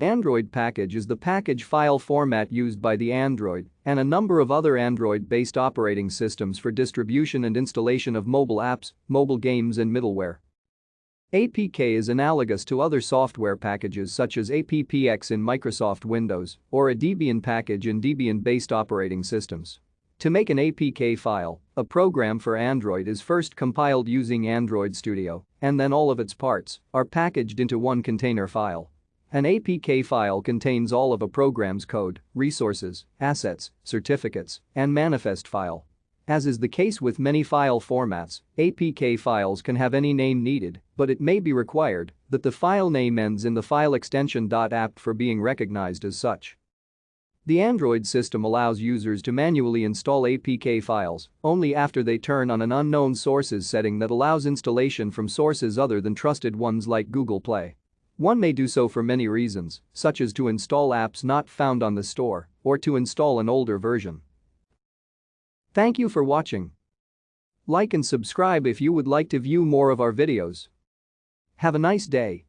Android package is the package file format used by the Android and a number of other Android-based operating systems for distribution and installation of mobile apps, mobile games and middleware. APK is analogous to other software packages such as AppX in Microsoft Windows or a Debian package in Debian-based operating systems. To make an APK file, a program for Android is first compiled using Android Studio, and then all of its parts are packaged into one container file. An APK file contains all of a program's code, resources, assets, certificates, and manifest file. As is the case with many file formats, APK files can have any name needed, but it may be required that the file name ends in the file extension .app for being recognized as such. The Android system allows users to manually install APK files only after they turn on an unknown sources setting that allows installation from sources other than trusted ones like Google Play. One may do so for many reasons, such as to install apps not found on the store or to install an older version. Thank you for watching. Like and subscribe if you would like to view more of our videos. Have a nice day.